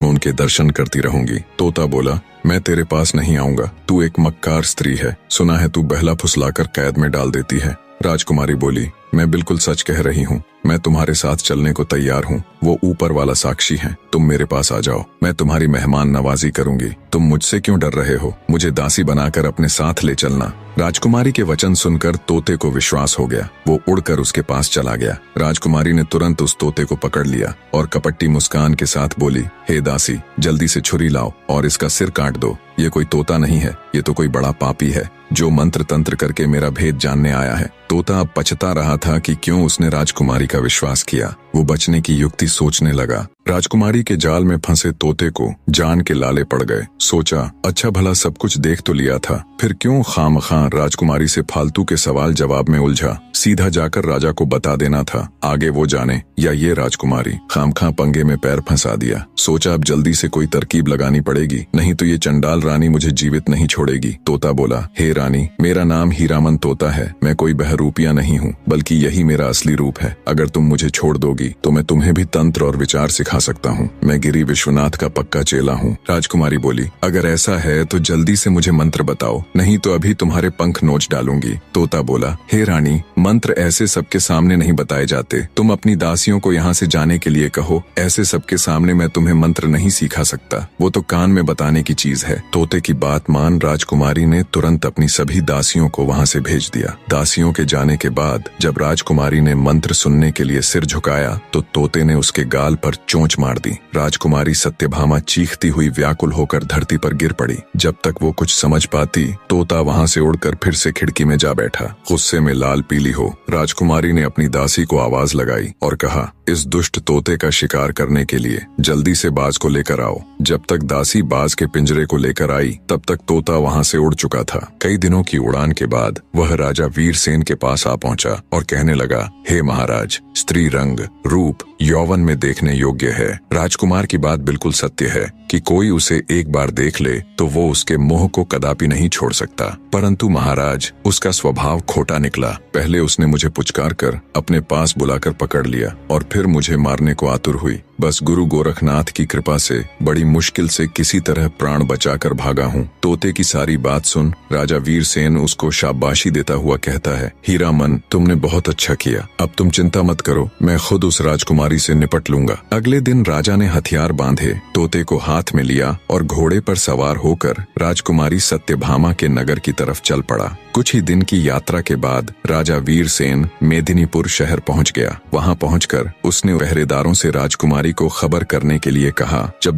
उनके दर्शन करती रहूंगी। तोता बोला, मैं तेरे पास नहीं आऊंगा, तू एक मक्कार स्त्री है, सुना है तू बहला फुसलाकर कैद में डाल देती है। राजकुमारी बोली, मैं बिल्कुल सच कह रही हूँ, मैं तुम्हारे साथ चलने को तैयार हूँ, वो ऊपर वाला साक्षी है, तुम मेरे पास आ जाओ, मैं तुम्हारी मेहमान नवाजी करूंगी। तुम मुझसे क्यों डर रहे हो, मुझे दासी बनाकर अपने साथ ले चलना। राजकुमारी के वचन सुनकर तोते को विश्वास हो गया, वो उड़कर उसके पास चला गया। राजकुमारी ने तुरंत उस तोते को पकड़ लिया और कपट्टी मुस्कान के साथ बोली, हे दासी, जल्दी से छुरी लाओ और इसका सिर काट दो। ये कोई तोता नहीं है, ये तो कोई बड़ा पापी है जो मंत्र तंत्र करके मेरा भेद जानने आया है। तोता अब पछता रहा था कि क्यों उसने राजकुमारी का विश्वास किया। वो बचने की युक्ति सोचने लगा। राजकुमारी के जाल में फंसे तोते को जान के लाले पड़ गए। सोचा, अच्छा भला सब कुछ देख तो लिया था, फिर क्यों खामखां राजकुमारी से फालतू के सवाल जवाब में उलझा। सीधा जाकर राजा को बता देना था, आगे वो जाने या ये राजकुमारी। खामखां पंगे में पैर फंसा दिया। सोचा, अब जल्दी से कोई तरकीब लगानी पड़ेगी, नहीं तो ये चंडाल रानी मुझे जीवित नहीं छोड़ेगी। तोता बोला, हे रानी, मेरा नाम हीरामन तोता है, मैं कोई बहरूपिया नहीं हूँ, बल्कि यही मेरा असली रूप है। अगर तुम मुझे छोड़ दोगी तो मैं तुम्हें भी तंत्र और विचार सिखा सकता हूँ। मैं गिरी विश्वनाथ का पक्का चेला हूँ। राजकुमारी बोली, अगर ऐसा है तो जल्दी से मुझे मंत्र बताओ, नहीं तो अभी तुम्हारे पंख नोच डालूंगी। तोता बोला, हे रानी, मंत्र ऐसे सबके सामने नहीं बताए जाते, तुम अपनी दासियों को यहाँ से जाने के लिए कहो, ऐसे सबके सामने मैं तुम्हें मंत्र नहीं सिखा सकता, वो तो कान में बताने की चीज है। तोते की बात मान राजकुमारी ने तुरंत अपनी सभी दासियों को वहाँ से भेज दिया। दासियों के जाने के बाद जब राजकुमारी ने मंत्र सुनने के लिए सिर झुकाया तो तोते ने उसके गाल पर चोंच मार दी। राजकुमारी सत्यभामा चीखती हुई व्याकुल होकर धरती पर गिर पड़ी। जब तक वो कुछ समझ पाती, तोता वहाँ से उड़कर फिर से खिड़की में जा बैठा। गुस्से में लाल पीली हो राजकुमारी ने अपनी दासी को आवाज लगाई और कहा, इस दुष्ट तोते का शिकार करने के लिए जल्दी से बाज को लेकर आओ। जब तक दासी बाज के पिंजरे को लेकर आई तब तक तोता वहाँ से उड़ चुका था। कई दिनों की उड़ान के बाद वह राजा वीरसेन के पास आ पहुंचा और कहने लगा, हे महाराज, स्त्री रंग, रूप, यौवन में देखने योग्य है। राजकुमार की बात बिल्कुल सत्य है कि कोई उसे एक बार देख ले तो वो उसके मोह को कदापि नहीं छोड़ सकता, परंतु महाराज, उसका स्वभाव खोटा निकला। पहले उसने मुझे पुचकार कर अपने पास बुलाकर पकड़ लिया और फिर मुझे मारने को आतुर हुई। बस गुरु गोरखनाथ की कृपा से बड़ी मुश्किल से किसी तरह प्राण बचाकर भागा हूँ। तोते की सारी बात सुन राजा वीरसेन उसको शाबाशी देता हुआ कहता है, हीरामन, तुमने बहुत अच्छा किया, अब तुम चिंता मत करो, मैं खुद उस राजकुमारी से निपट लूंगा। अगले दिन राजा ने हथियार बांधे, तोते को हाथ में लिया और घोड़े पर सवार होकर राजकुमारी सत्यभामा के नगर की तरफ चल पड़ा। कुछ ही दिन की यात्रा के बाद राजा वीरसेन मेदिनीपुर शहर पहुंच गया। वहां पहुंचकर उसने पहरेदारों से राजकुमारी को खबर करने के लिए कहा। जब